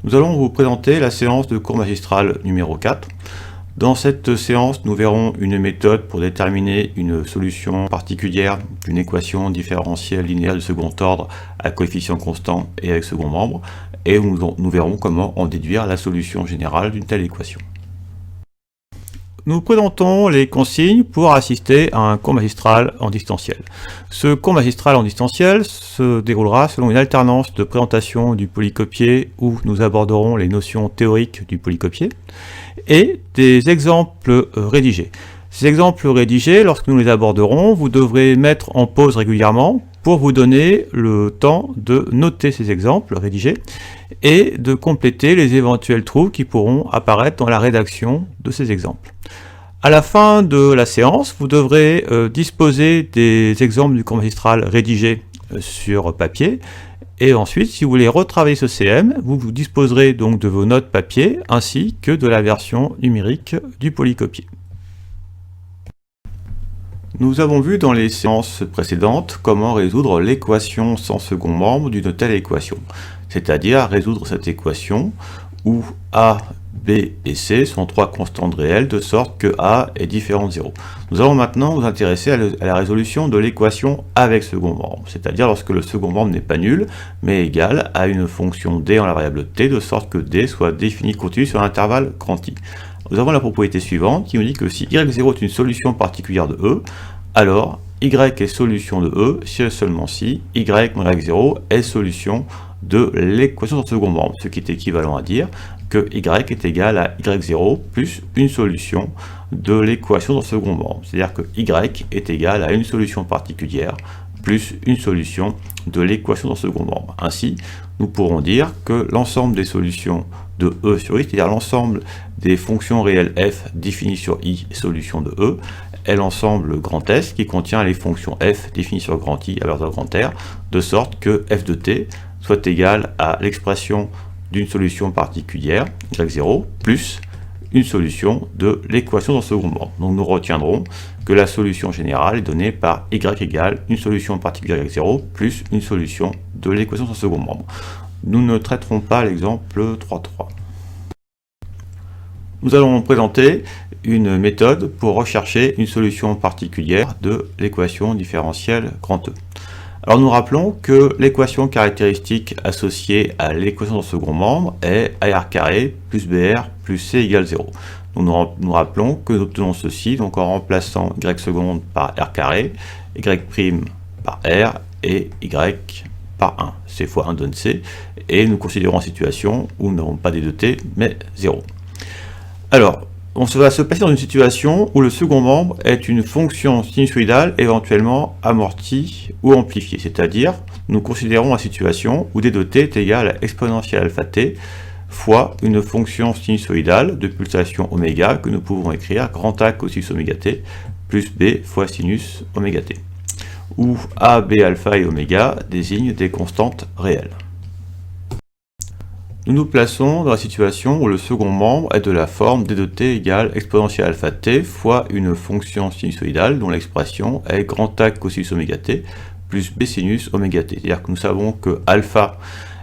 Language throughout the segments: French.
Nous allons vous présenter la séance de cours magistral numéro 4. Dans cette séance, nous verrons une méthode pour déterminer une solution particulière d'une équation différentielle linéaire de second ordre à coefficient constant et avec second membre, et nous verrons comment en déduire la solution générale d'une telle équation. Nous présentons les consignes pour assister à un cours magistral en distanciel. Ce cours magistral en distanciel se déroulera selon une alternance de présentation du polycopié où nous aborderons les notions théoriques du polycopié et des exemples rédigés. Ces exemples rédigés, lorsque nous les aborderons, vous devrez mettre en pause régulièrement pour vous donner le temps de noter ces exemples rédigés et de compléter les éventuels trous qui pourront apparaître dans la rédaction de ces exemples. À la fin de la séance, vous devrez disposer des exemples du cours magistral rédigés sur papier. Et ensuite, si vous voulez retravailler ce CM, vous disposerez donc de vos notes papier ainsi que de la version numérique du polycopié. Nous avons vu dans les séances précédentes comment résoudre l'équation sans second membre d'une telle équation, c'est-à-dire résoudre cette équation où A, B et C sont trois constantes réelles de sorte que A est différent de 0. Nous allons maintenant nous intéresser à la résolution de l'équation avec second membre, c'est-à-dire lorsque le second membre n'est pas nul, mais égal à une fonction D en la variable T, de sorte que D soit définie continue sur l'intervalle grand I. Nous avons la propriété suivante qui nous dit que si Y0 est une solution particulière de E, alors Y est solution de E si et seulement si Y moins Y0 est solution de l'équation sans second membre, ce qui est équivalent à dire que Y est égal à Y0 plus une solution de l'équation dans second membre. C'est-à-dire que Y est égal à une solution particulière plus une solution de l'équation dans second membre. Ainsi, nous pourrons dire que l'ensemble des solutions de E sur I, c'est-à-dire l'ensemble des fonctions réelles f définies sur I et solution de E, est l'ensemble grand S qui contient les fonctions f définies sur grand I à valeur de grand R, de sorte que f de t soit égal à l'expression d'une solution particulière, Y0, plus une solution de l'équation dans second membre. Donc nous retiendrons que la solution générale est donnée par Y égale une solution particulière Y0 plus une solution de l'équation dans second membre. Nous ne traiterons pas l'exemple 3.3. Nous allons présenter une méthode pour rechercher une solution particulière de l'équation différentielle grand E. Alors nous rappelons que l'équation caractéristique associée à l'équation dans second membre est AR carré plus BR plus C égale 0. Donc nous rappelons que nous obtenons ceci donc en remplaçant Y seconde par R carré, Y prime par R et Y par 1. C fois 1 donne C, et nous considérons une situation où nous n'avons pas des 2T mais 0. Alors, on va se passer dans une situation où le second membre est une fonction sinusoïdale éventuellement amortie ou amplifiée, c'est-à-dire nous considérons la situation où d de t est égal à exponentielle alpha t fois une fonction sinusoïdale de pulsation oméga que nous pouvons écrire grand A cosinus oméga t plus b fois sinus oméga t, où A, B, alpha et oméga désignent des constantes réelles. Nous nous plaçons dans la situation où le second membre est de la forme d de t égale exponentielle alpha t fois une fonction sinusoïdale dont l'expression est grand A cosinus oméga t plus b sinus oméga t. C'est-à-dire que nous savons que alpha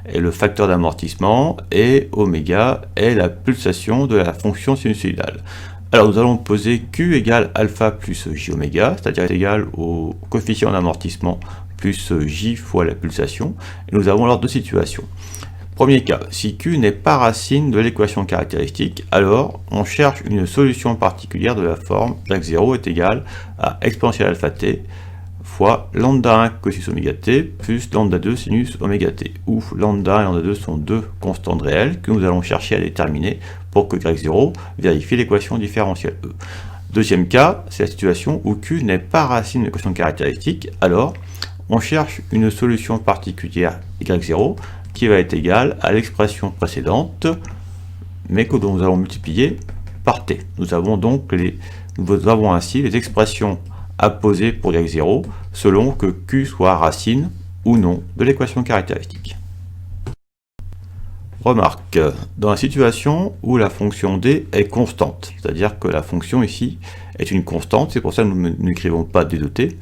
est le facteur d'amortissement et oméga est la pulsation de la fonction sinusoïdale. Alors nous allons poser Q égale alpha plus j oméga, c'est-à-dire égal au coefficient d'amortissement plus j fois la pulsation. Et nous avons alors deux situations. Premier cas, si Q n'est pas racine de l'équation caractéristique, alors on cherche une solution particulière de la forme Y0 est égal à exponentielle alpha t fois lambda 1 cosinus oméga t plus lambda 2 sinus oméga t, où lambda 1 et lambda 2 sont deux constantes réelles que nous allons chercher à déterminer pour que Y0 vérifie l'équation différentielle E. Deuxième cas, c'est la situation où Q n'est pas racine de l'équation caractéristique, alors on cherche une solution particulière Y0 qui va être égal à l'expression précédente, mais que nous allons multiplier par t. Nous avons ainsi les expressions à poser pour Y0 selon que Q soit racine ou non de l'équation caractéristique. Remarque, dans la situation où la fonction d est constante, c'est-à-dire que la fonction ici est une constante, c'est pour ça que nous n'écrivons pas d de t,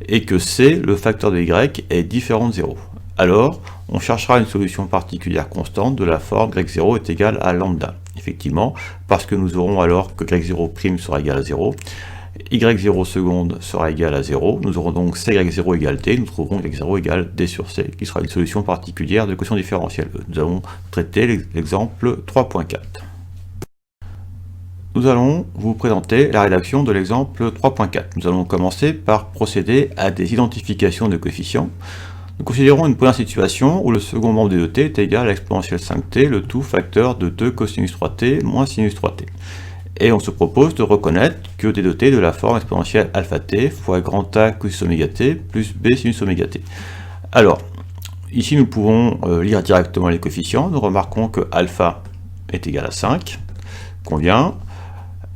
et que c, le facteur de y, est différent de 0. Alors, on cherchera une solution particulière constante de la forme y0 est égal à lambda. Effectivement, parce que nous aurons alors que y0' sera égal à 0, y0 seconde sera égal à 0, nous aurons donc cy0 égale t, nous trouverons y0 égale d sur c, qui sera une solution particulière de l'équation différentielle E. Nous allons traiter l'exemple 3.4. Nous allons vous présenter la rédaction de l'exemple 3.4. Nous allons commencer par procéder à des identifications de coefficients. Nous considérons une première situation où le second membre de 2t est égal à l'exponentielle 5t, le tout facteur de 2 cosinus 3t moins sinus 3t. Et on se propose de reconnaître que d de t est de la forme exponentielle alpha t fois grand A cosinus oméga t plus b sinus oméga t. Alors, ici nous pouvons lire directement les coefficients. Nous remarquons que alpha est égal à 5, convient.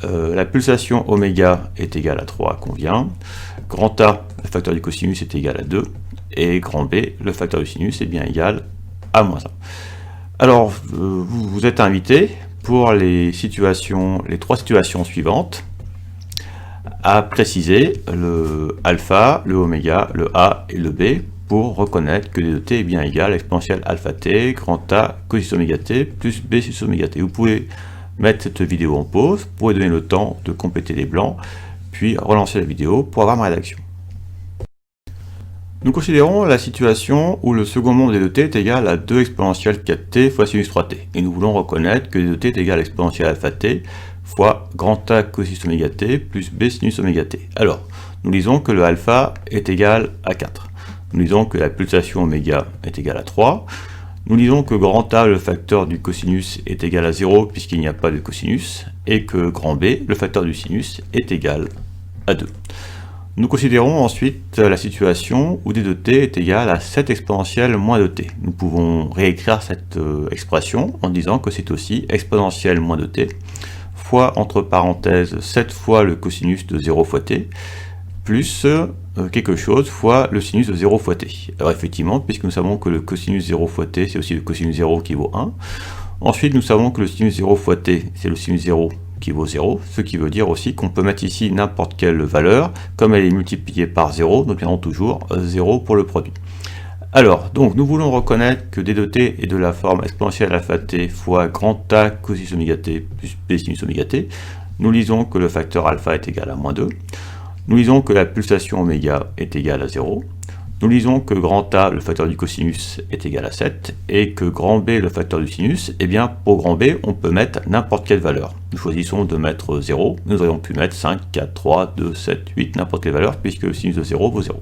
La pulsation oméga est égale à 3, convient. Grand A, le facteur du cosinus, est égal à 2. Et grand B, le facteur du sinus, est bien égal à moins 1. Alors, vous êtes invité pour les trois situations suivantes à préciser le alpha, le oméga, le A et le B pour reconnaître que d de t est bien égal à l'exponentielle alpha t, grand A, cosinus oméga t plus b sinus oméga t. Vous pouvez mettre cette vidéo en pause, vous pourrez donner le temps de compléter les blancs, puis relancer la vidéo pour avoir ma rédaction. Nous considérons la situation où le second membre d de t est égal à 2 exponentielle 4t fois sinus 3t, et nous voulons reconnaître que d de t est égal à l'exponentielle alpha t fois grand A cosinus oméga t plus b sinus oméga t. Alors, nous disons que le alpha est égal à 4. Nous disons que la pulsation oméga est égale à 3. Nous disons que grand A, le facteur du cosinus, est égal à 0 puisqu'il n'y a pas de cosinus, et que grand B, le facteur du sinus, est égal à 2. Nous considérons ensuite la situation où d de t est égal à 7 exponentielle moins 2t. Nous pouvons réécrire cette expression en disant que c'est aussi exponentielle moins 2t fois, entre parenthèses, 7 fois le cosinus de 0 fois t, plus quelque chose fois le sinus de 0 fois t. Alors effectivement, puisque nous savons que le cosinus 0 fois t, c'est aussi le cosinus 0 qui vaut 1. Ensuite, nous savons que le sinus 0 fois t, c'est le sinus 0 qui vaut 0, ce qui veut dire aussi qu'on peut mettre ici n'importe quelle valeur, comme elle est multipliée par 0, nous obtiendrons toujours 0 pour le produit. Alors, donc, nous voulons reconnaître que d de t est de la forme exponentielle alpha t fois grand A cosinus oméga t plus b sinus oméga t. Nous lisons que le facteur alpha est égal à moins 2. Nous lisons que la pulsation oméga est égale à 0. Nous lisons que grand A, le facteur du cosinus, est égal à 7, et que grand B, le facteur du sinus, eh bien, pour grand B, on peut mettre n'importe quelle valeur. Nous choisissons de mettre 0, nous aurions pu mettre 5, 4, 3, 2, 7, 8, n'importe quelle valeur, puisque le sinus de 0 vaut 0.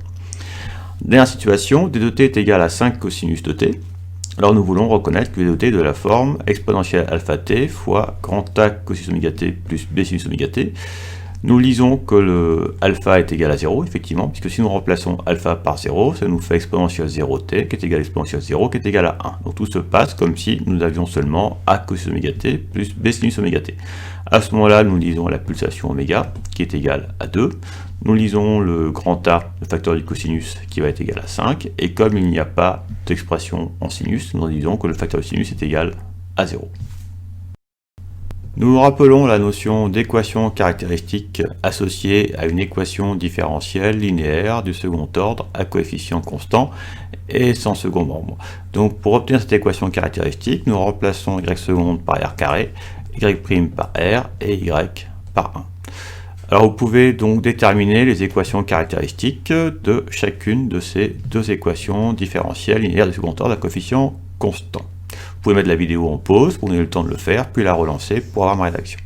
Dernière situation, d de t est égal à 5 cosinus de t. Alors nous voulons reconnaître que d de t est de la forme exponentielle alpha t fois grand A cosinus oméga t plus b sinus oméga t. Nous lisons que le alpha est égal à 0, effectivement, puisque si nous remplaçons alpha par 0, ça nous fait exponentielle 0t, qui est égal à exponentielle 0, qui est égal à 1. Donc tout se passe comme si nous avions seulement a cosinus oméga t plus b sinus oméga t. À ce moment-là, nous lisons la pulsation oméga, qui est égale à 2. Nous lisons le grand A, le facteur du cosinus, qui va être égal à 5. Et comme il n'y a pas d'expression en sinus, nous disons que le facteur du sinus est égal à 0. Nous rappelons la notion d'équation caractéristique associée à une équation différentielle linéaire du second ordre à coefficient constant et sans second membre. Donc pour obtenir cette équation caractéristique, nous remplaçons y seconde par r carré, y' par r et y par 1. Alors vous pouvez donc déterminer les équations caractéristiques de chacune de ces deux équations différentielles linéaires du second ordre à coefficient constant. Vous pouvez mettre la vidéo en pause pour donner le temps de le faire, puis la relancer pour avoir ma rédaction.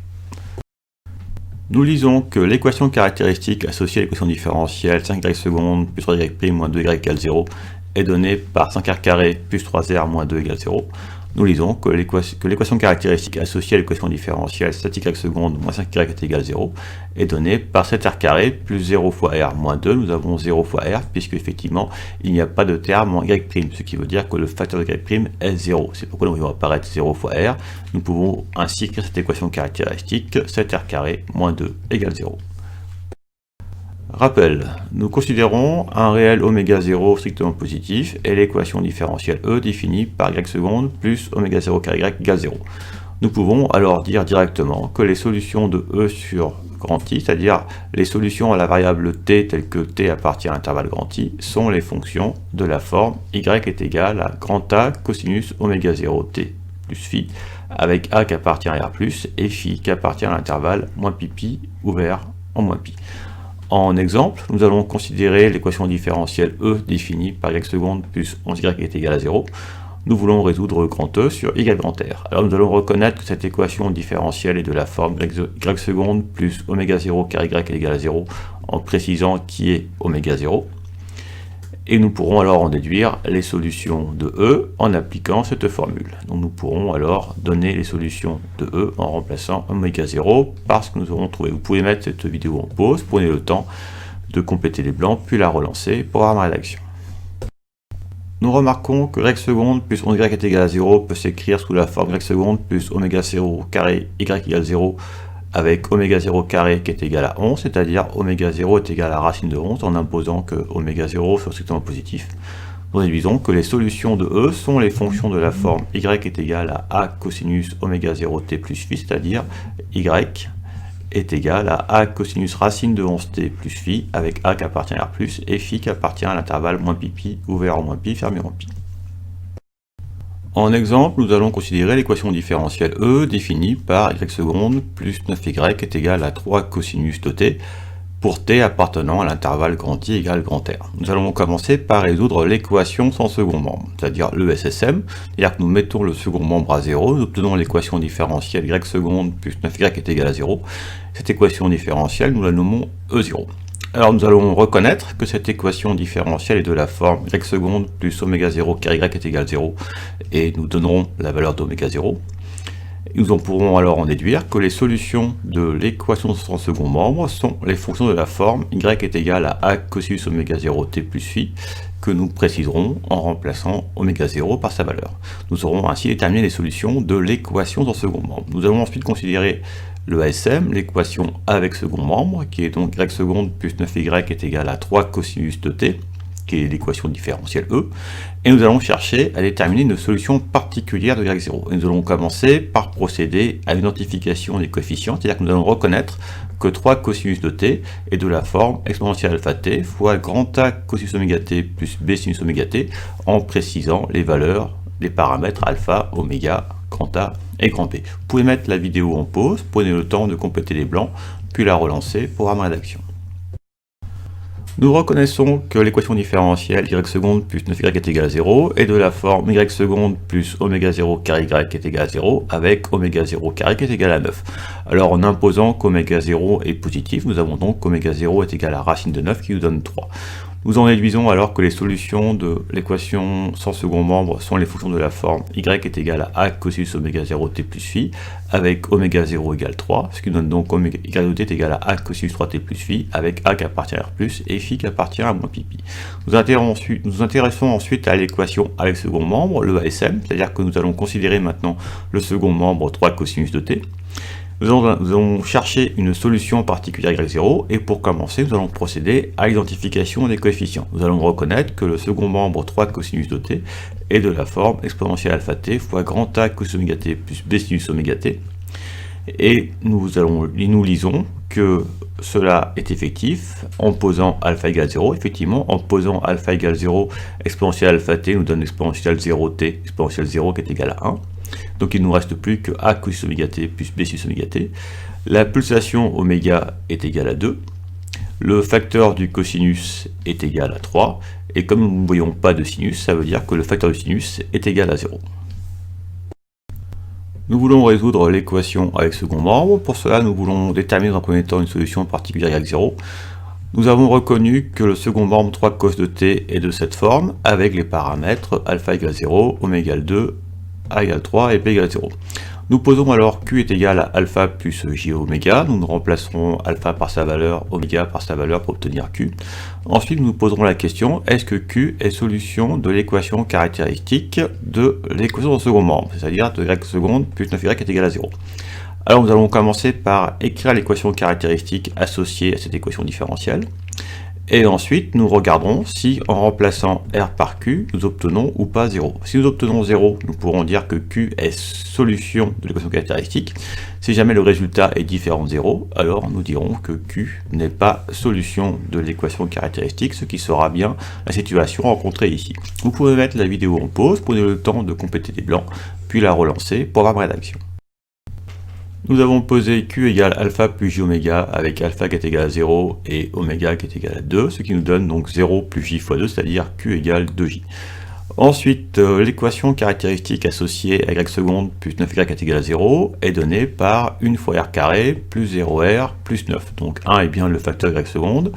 Nous lisons que l'équation caractéristique associée à l'équation différentielle 5y seconde plus 3y' moins 2y égale 0 est donnée par 5r carré plus 3r moins 2 égale 0. Nous lisons que l'équation caractéristique associée à l'équation différentielle 7y seconde moins 5y est égal à 0 est donnée par 7r carré plus 0 fois r moins 2. Nous avons 0 fois r puisque effectivement il n'y a pas de terme en y', ce qui veut dire que le facteur de y' est 0. C'est pourquoi nous voyons apparaître 0 fois r. Nous pouvons ainsi écrire cette équation caractéristique 7r carré moins 2 égale 0. Rappel, nous considérons un réel oméga 0 strictement positif et l'équation différentielle E définie par y seconde plus oméga 0 carré y égale 0. Nous pouvons alors dire directement que les solutions de E sur grand I, c'est-à-dire les solutions à la variable t telles que t appartient à l'intervalle grand I, sont les fonctions de la forme y est égal à grand A cosinus oméga 0 t plus phi, avec a qui appartient à r+, et phi qui appartient à l'intervalle moins pi ouvert en moins pi. En exemple, nous allons considérer l'équation différentielle E définie par y seconde plus 11y est égal à 0. Nous voulons résoudre grand E sur y grand R. Alors nous allons reconnaître que cette équation différentielle est de la forme y seconde plus oméga 0 car y est égal à 0 en précisant qui est oméga 0. Et nous pourrons alors en déduire les solutions de E en appliquant cette formule. Donc nous pourrons alors donner les solutions de E en remplaçant oméga 0 par ce que nous aurons trouvé. Vous pouvez mettre cette vidéo en pause, prenez le temps de compléter les blancs, puis la relancer pour avoir ma rédaction. Nous remarquons que y seconde plus 11y est égal à 0 peut s'écrire sous la forme y seconde plus oméga 0 carré y égale 0 avec oméga 0 carré qui est égal à 11, c'est-à-dire oméga 0 est égal à la racine de 11 en imposant que oméga 0 soit strictement positif. Nous déduisons que les solutions de E sont les fonctions de la forme y est égal à a cosinus oméga 0 t plus phi, c'est-à-dire y est égal à a cosinus racine de 11t plus phi avec a qui appartient à r+, et phi qui appartient à l'intervalle moins pi ouvert en moins pi fermé en pi. En exemple, nous allons considérer l'équation différentielle E définie par y seconde plus 9y est égal à 3 cosinus de t pour t appartenant à l'intervalle grand I égale grand R. Nous allons commencer par résoudre l'équation sans second membre, c'est-à-dire le SSM, c'est-à-dire que nous mettons le second membre à 0, nous obtenons l'équation différentielle y seconde plus 9y est égal à 0. Cette équation différentielle, nous la nommons E0. Alors nous allons reconnaître que cette équation différentielle est de la forme y seconde plus oméga 0 car y est égal à 0, et nous donnerons la valeur d'oméga 0. Nous en pourrons alors en déduire que les solutions de l'équation sans second membre sont les fonctions de la forme y est égal à a cosinus oméga 0 t plus phi, que nous préciserons en remplaçant oméga 0 par sa valeur. Nous aurons ainsi déterminé les solutions de l'équation sans second membre. Nous allons ensuite considérer le ASM, l'équation avec second membre, qui est donc y seconde plus 9y est égal à 3 cosinus de t, qui est l'équation différentielle E, et nous allons chercher à déterminer une solution particulière de y0. Et nous allons commencer par procéder à l'identification des coefficients, c'est-à-dire que nous allons reconnaître que 3 cosinus de t est de la forme exponentielle alpha t fois grand A cosinus oméga t plus b sinus oméga t, en précisant les valeurs des paramètres alpha, oméga, grand A et grand B. Vous pouvez mettre la vidéo en pause, prenez le temps de compléter les blancs, puis la relancer pour avoir ma rédaction. Nous reconnaissons que l'équation différentielle y seconde plus 9y est égal à 0 est de la forme y seconde plus oméga 0 carré y est égal à 0 avec oméga 0 carré qui est égal à 9. Alors en imposant qu'oméga 0 est positif, nous avons donc qu'oméga 0 est égal à racine de 9 qui nous donne 3. Nous en déduisons alors que les solutions de l'équation sans second membre sont les fonctions de la forme y est égal à a cosinus oméga 0 t plus phi avec oméga 0 égale 3, ce qui donne donc oméga y de t est égal à a cosinus 3t plus phi avec a qui appartient à r+, et phi qui appartient à moins pi. Nous intéressons ensuite à l'équation avec second membre, le ASM, c'est-à-dire que nous allons considérer maintenant le second membre 3 cosinus de t. Nous allons chercher une solution particulière y0, et pour commencer, nous allons procéder à l'identification des coefficients. Nous allons reconnaître que le second membre 3 cosinus de t est de la forme exponentielle alpha t fois grand A cosinus oméga t plus b sinus oméga t, et nous lisons que cela est effectif en posant alpha égale 0. Effectivement, en posant alpha égale 0, exponentielle alpha t nous donne exponentielle 0t, exponentielle 0 qui est égale à 1. Donc il ne nous reste plus que a cosinus oméga t plus b sinus oméga t. La pulsation oméga est égale à 2. Le facteur du cosinus est égal à 3. Et comme nous ne voyons pas de sinus, ça veut dire que le facteur du sinus est égal à 0. Nous voulons résoudre l'équation avec second membre. Pour cela, nous voulons déterminer dans un premier temps une solution particulière y0. Nous avons reconnu que le second membre 3 cos de t est de cette forme, avec les paramètres alpha égale 0, oméga égale 2, a égale 3 et p égale 0. Nous posons alors q est égal à alpha plus j oméga. Nous remplacerons alpha par sa valeur, oméga par sa valeur pour obtenir q. Ensuite, nous nous poserons la question, est-ce que q est solution de l'équation caractéristique de l'équation de second membre, c'est-à-dire de y seconde plus 9y est égal à 0. Alors nous allons commencer par écrire l'équation caractéristique associée à cette équation différentielle. Et ensuite, nous regarderons si, en remplaçant R par Q, nous obtenons ou pas 0. Si nous obtenons 0, nous pourrons dire que Q est solution de l'équation caractéristique. Si jamais le résultat est différent de 0, alors nous dirons que Q n'est pas solution de l'équation caractéristique, ce qui sera bien la situation rencontrée ici. Vous pouvez mettre la vidéo en pause, prenez le temps de compléter les blancs, puis la relancer pour avoir ma rédaction. Nous avons posé Q égale alpha plus J oméga avec alpha qui est égal à 0 et oméga qui est égal à 2, ce qui nous donne donc 0 plus J fois 2, c'est-à-dire Q égale 2J. Ensuite, l'équation caractéristique associée à y seconde plus 9y est égal à 0 est donnée par 1 fois r carré plus 0r plus 9. Donc 1 est bien le facteur de y seconde,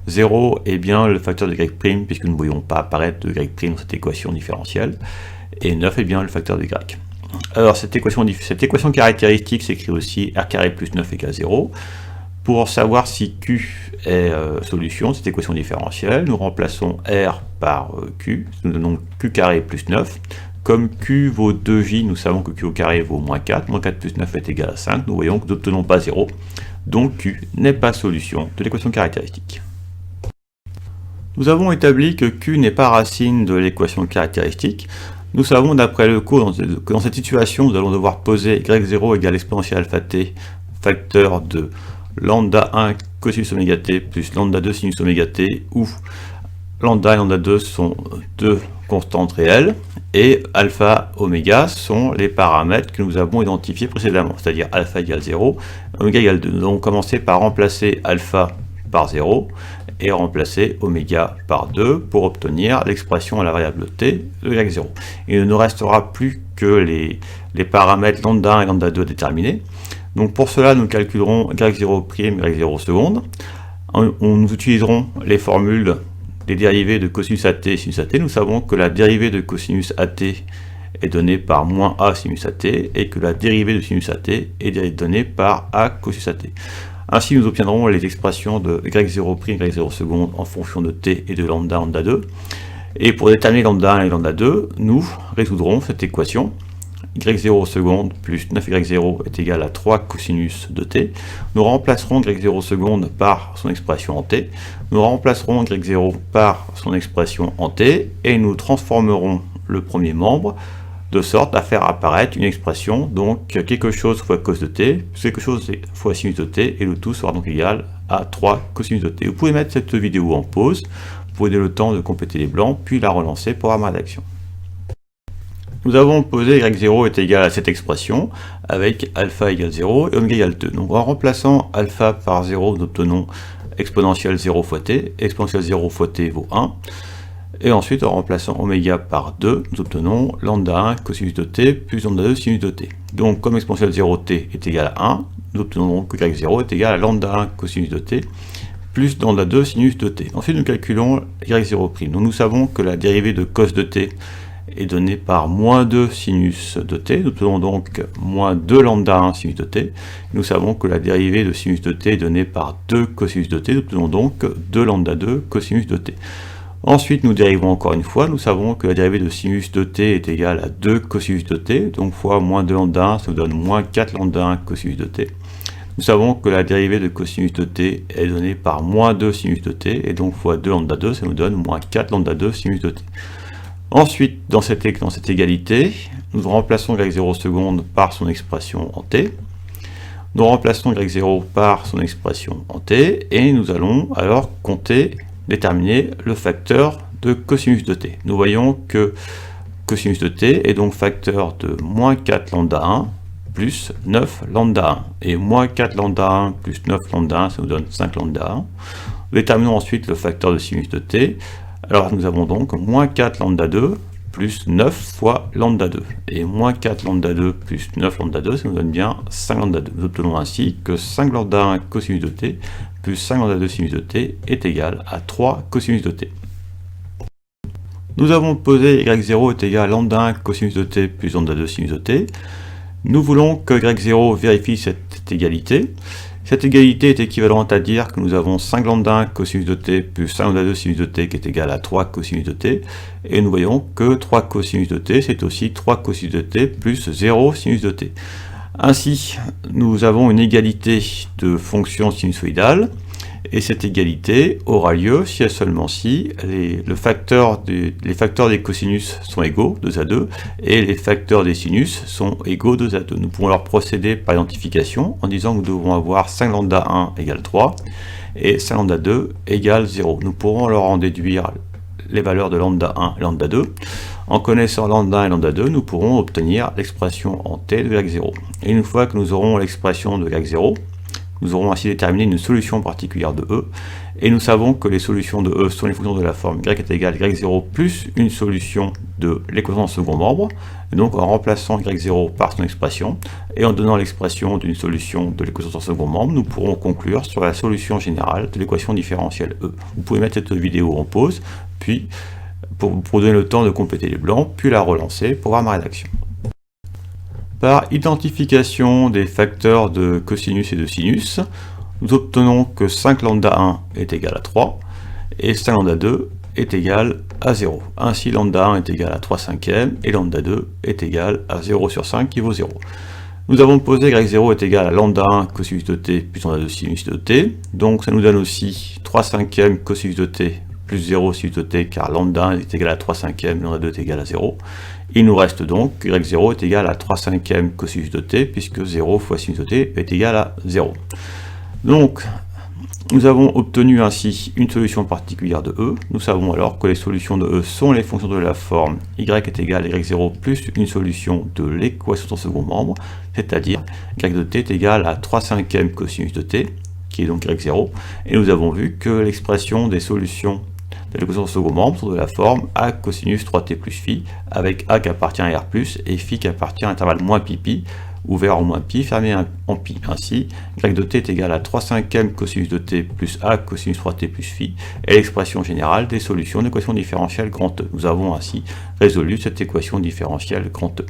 0 est bien le facteur de y prime puisque nous ne voyons pas apparaître de y prime dans cette équation différentielle, et 9 est bien le facteur de y. Alors cette équation caractéristique s'écrit aussi r carré plus 9 égale 0. Pour savoir si Q est solution de cette équation différentielle, nous remplaçons R par Q, nous donnons Q carré plus 9. Comme Q vaut 2J, nous savons que Q au carré vaut moins 4. Moins 4 plus 9 est égal à 5. Nous voyons que nous n'obtenons pas 0. Donc Q n'est pas solution de l'équation caractéristique. Nous avons établi que Q n'est pas racine de l'équation caractéristique. Nous savons d'après le cours que dans cette situation, nous allons devoir poser y0 égale exponentielle alpha t, facteur de lambda 1 cosinus oméga t plus lambda 2 sinus oméga t, où lambda et lambda 2 sont deux constantes réelles, et alpha, oméga sont les paramètres que nous avons identifiés précédemment, c'est-à-dire alpha égale 0, oméga égale 2. Nous allons commencer par remplacer alpha par 0, et remplacer oméga par 2 pour obtenir l'expression à la variable t de y0. Il ne nous restera plus que les paramètres lambda 1 et lambda 2 déterminés. Donc pour cela, nous calculerons y0', y0 seconde. Nous utiliserons les formules des dérivées de cosinus at et sinus at. Nous savons que la dérivée de cosinus at est donnée par moins a sinus at et que la dérivée de sinus at est donnée par a cosinus at. Ainsi, nous obtiendrons les expressions de y0', y0 seconde en fonction de t et de lambda, lambda 2. Et pour déterminer lambda 1 et lambda 2, nous résoudrons cette équation. y0 seconde plus 9y0 est égal à 3 cosinus de t. Nous remplacerons y0 seconde par son expression en t. Nous remplacerons y0 par son expression en t et nous transformerons le premier membre de sorte à faire apparaître une expression, donc quelque chose fois cos de t, quelque chose fois sinus de t, et le tout sera donc égal à 3 cosinus de t. Vous pouvez mettre cette vidéo en pause, vous pouvez donner le temps de compléter les blancs, puis la relancer pour avoir ma rédaction. Nous avons posé y0 est égal à cette expression, avec alpha égale 0 et oméga égale 2. Donc en remplaçant alpha par 0, nous obtenons exponentielle 0 fois t, exponentielle 0 fois t vaut 1. Et ensuite, en remplaçant oméga par 2, nous obtenons lambda 1 cosinus de t plus lambda 2 sinus de t. Donc, comme exponentielle 0t est égale à 1, nous obtenons que y0 est égal à lambda 1 cosinus de t plus lambda 2 sinus de t. Ensuite, nous calculons y0'. Donc, nous savons que la dérivée de cos de t est donnée par moins 2 sinus de t. Nous obtenons donc moins 2 lambda 1 sinus de t. Nous savons que la dérivée de sinus de t est donnée par 2 cosinus de t. Nous obtenons donc 2 lambda 2 cosinus de t. Ensuite, nous dérivons encore une fois, nous savons que la dérivée de sinus de t est égale à 2 cosinus de t, donc fois moins 2 lambda 1, ça nous donne moins 4 lambda 1 cosinus de t. Nous savons que la dérivée de cosinus de t est donnée par moins 2 sinus de t, et donc fois 2 lambda 2, ça nous donne moins 4 lambda 2 sinus de t. Ensuite, dans cette égalité, nous remplaçons y0 seconde par son expression en t. Nous remplaçons y0 par son expression en t, et nous allons alors déterminer le facteur de cosinus de t. Nous voyons que cosinus de t est donc facteur de moins 4 lambda 1 plus 9 lambda 1. Et moins 4 lambda 1 plus 9 lambda 1, ça nous donne 5 lambda 1. Nous déterminons ensuite le facteur de sinus de t. Alors nous avons donc moins 4 lambda 2 plus 9 fois lambda 2. Et moins 4 lambda 2 plus 9 lambda 2, ça nous donne bien 5 lambda 2. Nous obtenons ainsi que 5 lambda 1 cosinus de t plus 5 lambda 2 sinus de t est égal à 3 cosinus de t. Nous avons posé y0 est égal à lambda 1 cosinus de t plus lambda 2 sinus de t. Nous voulons que y0 vérifie cette égalité. Cette égalité est équivalente à dire que nous avons 5 lambda 1 cosinus de t plus 5 lambda 2 sinus de t qui est égal à 3 cosinus de t. Et nous voyons que 3 cosinus de t, c'est aussi 3 cosinus de t plus 0 sinus de t. Ainsi, nous avons une égalité de fonctions sinusoïdales. Et cette égalité aura lieu si et seulement si les facteurs des cosinus sont égaux, 2 à 2, et les facteurs des sinus sont égaux, 2 à 2. Nous pouvons alors procéder par identification en disant que nous devons avoir 5 lambda 1 égale 3 et 5 lambda 2 égale 0. Nous pourrons alors en déduire les valeurs de lambda 1 et lambda 2. En connaissant lambda 1 et lambda 2, nous pourrons obtenir l'expression en t de y0. Et une fois que nous aurons l'expression de y0, nous aurons ainsi déterminé une solution particulière de E, et nous savons que les solutions de E sont les fonctions de la forme y est égal à y0 plus une solution de l'équation en second membre. Et donc en remplaçant y0 par son expression, et en donnant l'expression d'une solution de l'équation en second membre, nous pourrons conclure sur la solution générale de l'équation différentielle E. Vous pouvez mettre cette vidéo en pause, puis pour donner le temps de compléter les blancs, puis la relancer pour voir ma rédaction. Par identification des facteurs de cosinus et de sinus, nous obtenons que 5 lambda 1 est égal à 3 et 5 lambda 2 est égal à 0. Ainsi, lambda 1 est égal à 3 cinquièmes et lambda 2 est égal à 0 sur 5 qui vaut 0. Nous avons posé que y0 est égal à lambda 1 cosinus de t plus lambda 2 sinus de t. Donc ça nous donne aussi 3 cinquièmes cosinus de t plus 0 sinus de t, car lambda 1 est égal à 3 cinquièmes, lambda 2 est égal à 0. Il nous reste donc que y0 est égal à 3 cinquièmes cosinus de t, puisque 0 fois sinus de t est égal à 0. Donc, nous avons obtenu ainsi une solution particulière de E. Nous savons alors que les solutions de E sont les fonctions de la forme y est égal à y0 plus une solution de l'équation en second membre, c'est-à-dire y de t est égal à 3 cinquièmes cosinus de t, qui est donc y0, et nous avons vu que l'expression des solutions de l'équation en second membre sont de la forme a cosinus 3t plus phi, avec a qui appartient à r+, et phi qui appartient à l'intervalle moins pi, ouvert en moins pi, fermé en pi. Ainsi, y de t est égal à 3 cinquièmes cosinus de t plus a cosinus 3t plus phi, et l'expression générale des solutions de l'équation différentielle grand E. Nous avons ainsi résolu cette équation différentielle grand E.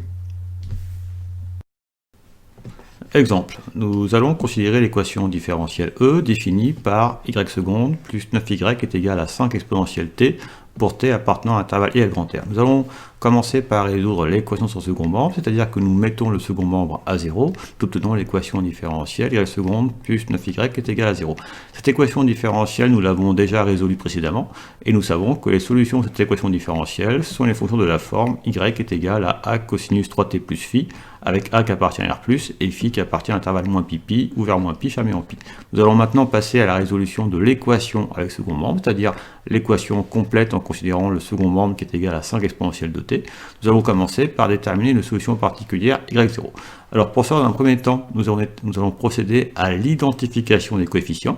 Exemple, nous allons considérer l'équation différentielle E définie par y seconde plus 9y est égal à 5 exponentielle t pour t appartenant à l'intervalle I à grand R. Nous allons commencer par résoudre l'équation sur second membre, c'est-à-dire que nous mettons le second membre à 0, nous obtenons l'équation différentielle y seconde plus 9y est égal à 0. Cette équation différentielle, nous l'avons déjà résolue précédemment, et nous savons que les solutions de cette équation différentielle sont les fonctions de la forme y est égal à a cosinus 3t plus phi, avec a qui appartient à r+, et phi qui appartient à l'intervalle moins pi, ouvert moins pi, fermé en pi. Nous allons maintenant passer à la résolution de l'équation avec second membre, c'est-à-dire l'équation complète en considérant le second membre qui est égal à 5 exponentielle de t. Nous allons commencer par déterminer une solution particulière y0. Alors pour ça, dans un premier temps, nous allons procéder à l'identification des coefficients,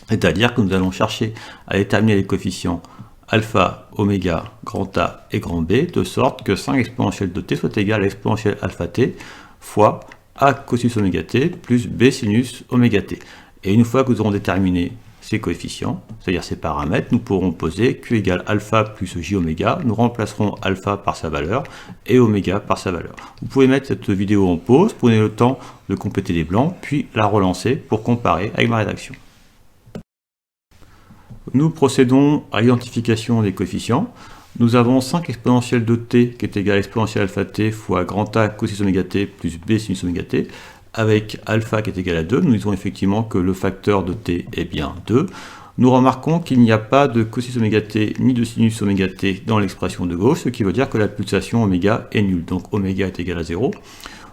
c'est-à-dire que nous allons chercher à déterminer les coefficients alpha, oméga, grand A et grand B, de sorte que 5 exponentielle de t soit égal à l'exponentielle alpha t fois a cosinus oméga t plus b sinus oméga t. Et une fois que nous aurons déterminé ces coefficients, c'est-à-dire ces paramètres, nous pourrons poser q égale alpha plus j oméga, nous remplacerons alpha par sa valeur et oméga par sa valeur. Vous pouvez mettre cette vidéo en pause, prenez le temps de compléter les blancs, puis la relancer pour comparer avec ma rédaction. Nous procédons à l'identification des coefficients. Nous avons 5 exponentielle de t qui est égal à exponentielle alpha t fois grand A cosinus oméga t plus b sinus oméga t, avec alpha qui est égal à 2. Nous disons effectivement que le facteur de t est bien 2. Nous remarquons qu'il n'y a pas de cosinus oméga t ni de sinus oméga t dans l'expression de gauche, ce qui veut dire que la pulsation oméga est nulle. Donc oméga est égal à 0.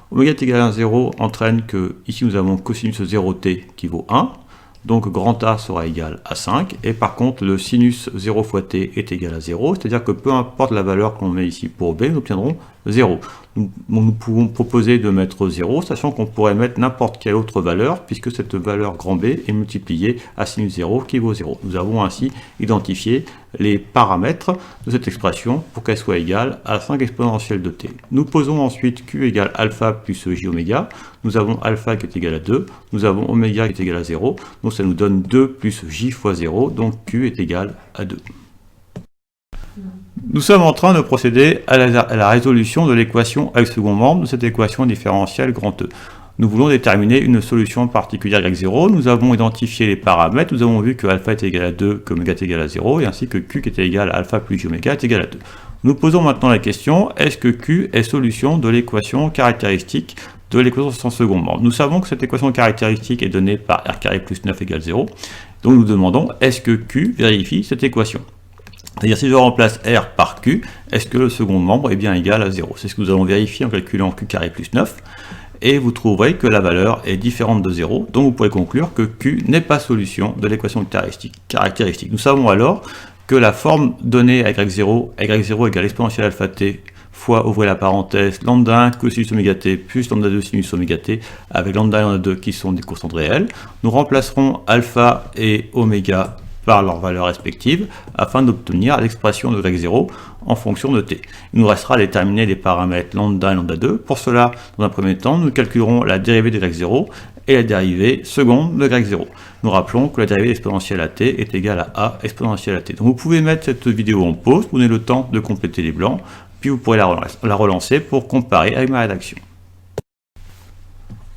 Oméga est égal à 0 entraîne que ici nous avons cosinus 0t qui vaut 1. Donc grand A sera égal à 5, et par contre le sinus 0 fois t est égal à 0, c'est-à-dire que peu importe la valeur qu'on met ici pour b, nous obtiendrons 0. Nous pouvons proposer de mettre 0, sachant qu'on pourrait mettre n'importe quelle autre valeur, puisque cette valeur grand B est multipliée à sinus 0 qui vaut 0. Nous avons ainsi identifié les paramètres de cette expression pour qu'elle soit égale à 5 exponentielle de t. Nous posons ensuite q égale alpha plus j oméga. Nous avons alpha qui est égal à 2, nous avons oméga qui est égal à 0, donc ça nous donne 2 plus j fois 0, donc q est égal à 2. Nous sommes en train de procéder à la résolution de l'équation avec second membre de cette équation différentielle grand E. Nous voulons déterminer une solution particulière y0. Nous avons identifié les paramètres. Nous avons vu que alpha est égal à 2, que oméga est égal à 0, et ainsi que q qui était égal à alpha plus j oméga est égal à 2. Nous posons maintenant la question, est-ce que q est solution de l'équation caractéristique de l'équation sans second membre? Nous savons que cette équation caractéristique est donnée par r carré plus 9 égale 0. Donc nous demandons, est-ce que Q vérifie cette équation? C'est-à-dire, si je remplace R par Q, est-ce que le second membre est bien égal à 0? C'est ce que nous allons vérifier en calculant Q carré plus 9. Et vous trouverez que la valeur est différente de 0, donc vous pourrez conclure que Q n'est pas solution de l'équation caractéristique. Nous savons alors que la forme donnée à y0 égale exponentielle alpha t fois, ouvrez la parenthèse, lambda 1 cosinus oméga t plus lambda 2 sinus oméga t, avec lambda 1 et lambda 2 qui sont des constantes réelles. Nous remplacerons alpha et oméga par leurs valeurs respectives, afin d'obtenir l'expression de y0 en fonction de t. Il nous restera à déterminer les paramètres lambda et lambda 2. Pour cela, dans un premier temps, nous calculerons la dérivée de y0 et la dérivée seconde de y0. Nous rappelons que la dérivée exponentielle à t est égale à a exponentielle à t. Donc vous pouvez mettre cette vidéo en pause, prenez le temps de compléter les blancs, puis vous pourrez la relancer pour comparer avec ma rédaction.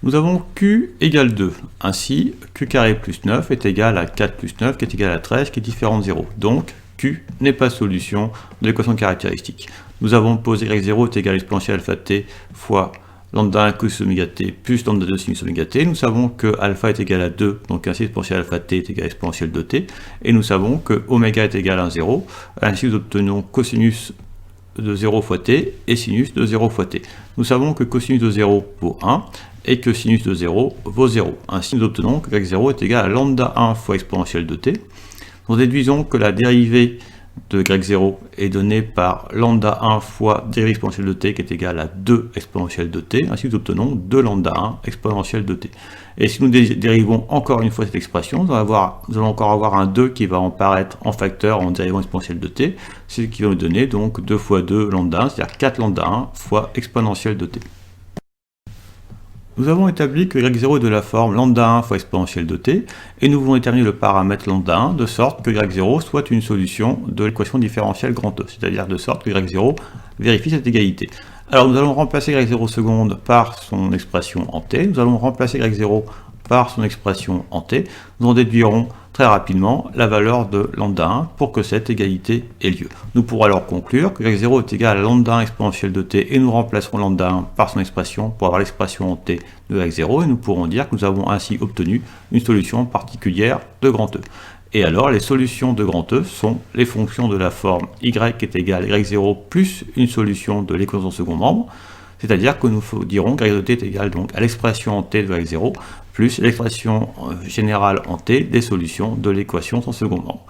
Nous avons Q égale 2. Ainsi, Q carré plus 9 est égal à 4 plus 9, qui est égal à 13, qui est différent de 0. Donc, Q n'est pas solution de l'équation caractéristique. Nous avons posé y0 est égal à exponentielle alpha t fois lambda 1 cos oméga t plus lambda 2 sinus oméga t. Nous savons que alpha est égal à 2, donc ainsi exponentielle alpha t est égal à exponentielle de t. Et nous savons que oméga est égal à 0. Ainsi, nous obtenons cosinus de 0 fois t et sinus de 0 fois t. Nous savons que cosinus de 0 vaut 1 et que sinus de 0 vaut 0. Ainsi, nous obtenons que y0 est égal à lambda 1 fois exponentielle de t. Nous déduisons que la dérivée de y0 est donnée par lambda 1 fois dérivée exponentielle de t qui est égale à 2 exponentielle de t. Ainsi, nous obtenons 2 lambda 1 exponentielle de t. Et si nous dérivons encore une fois cette expression, nous allons encore avoir un 2 qui va apparaître en facteur en dérivant exponentielle de t, ce qui va nous donner donc 2 fois 2 lambda 1, c'est-à-dire 4 lambda 1 fois exponentielle de t. Nous avons établi que y0 est de la forme lambda 1 fois exponentielle de t, et nous voulons déterminer le paramètre lambda 1 de sorte que y0 soit une solution de l'équation différentielle grand E, c'est-à-dire de sorte que y0 vérifie cette égalité. Alors nous allons remplacer y0 seconde par son expression en t, nous allons remplacer y0 par son expression en t, nous en déduirons très rapidement la valeur de lambda 1 pour que cette égalité ait lieu. Nous pourrons alors conclure que y0 est égal à lambda 1 exponentielle de t et nous remplacerons lambda 1 par son expression pour avoir l'expression en t de y0 et nous pourrons dire que nous avons ainsi obtenu une solution particulière de grand E. Et alors les solutions de grand E sont les fonctions de la forme y est égal à y0 plus une solution de l'équation second membre, c'est-à-dire que nous dirons que y de t est égal donc à l'expression en t de y0 plus l'expression générale en t des solutions de l'équation sans second membre.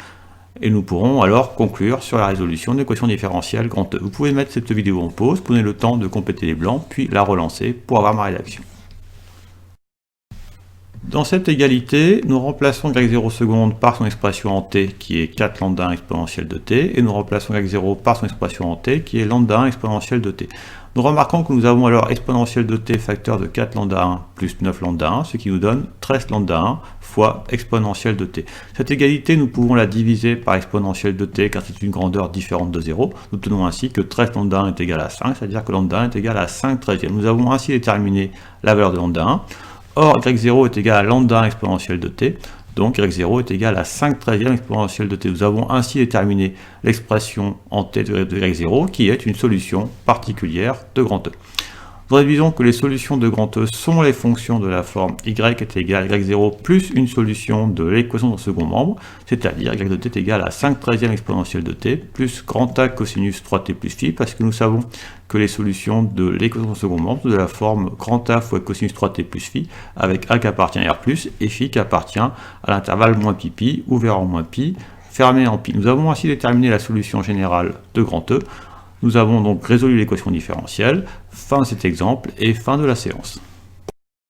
Et nous pourrons alors conclure sur la résolution de l'équation différentielle grand E. Vous pouvez mettre cette vidéo en pause, prenez le temps de compléter les blancs, puis la relancer pour avoir ma rédaction. Dans cette égalité, nous remplaçons y0 seconde par son expression en t qui est 4 lambda 1 exponentielle de t, et nous remplaçons y0 par son expression en t qui est lambda 1 exponentielle de t. Nous remarquons que nous avons alors exponentielle de t facteur de 4 lambda 1 plus 9 lambda 1, ce qui nous donne 13 lambda 1 fois exponentielle de t. Cette égalité, nous pouvons la diviser par exponentielle de t car c'est une grandeur différente de 0. Nous obtenons ainsi que 13 lambda 1 est égal à 5, c'est-à-dire que lambda 1 est égal à 5 treizièmes. Nous avons ainsi déterminé la valeur de lambda 1. Or, y0 est égal à lambda 1 exponentielle de t, donc y0 est égal à 5 treizièmes exponentielle de t. Nous avons ainsi déterminé l'expression en t de y0, qui est une solution particulière de grand E. Nous réduisons que les solutions de grand E sont les fonctions de la forme y est égal à y0 plus une solution de l'équation de second membre, c'est-à-dire y de t est égal à 5 treizièmes exponentielle de t plus grand A cosinus 3t plus phi, parce que nous savons que les solutions de l'équation de second membre sont de la forme grand A fois cosinus 3t plus phi, avec A qui appartient à R+, et phi qui appartient à l'intervalle moins pi pi, ouvert en moins pi, fermé en pi. Nous avons ainsi déterminé la solution générale de grand E. Nous avons donc résolu l'équation différentielle. Fin de cet exemple et fin de la séance.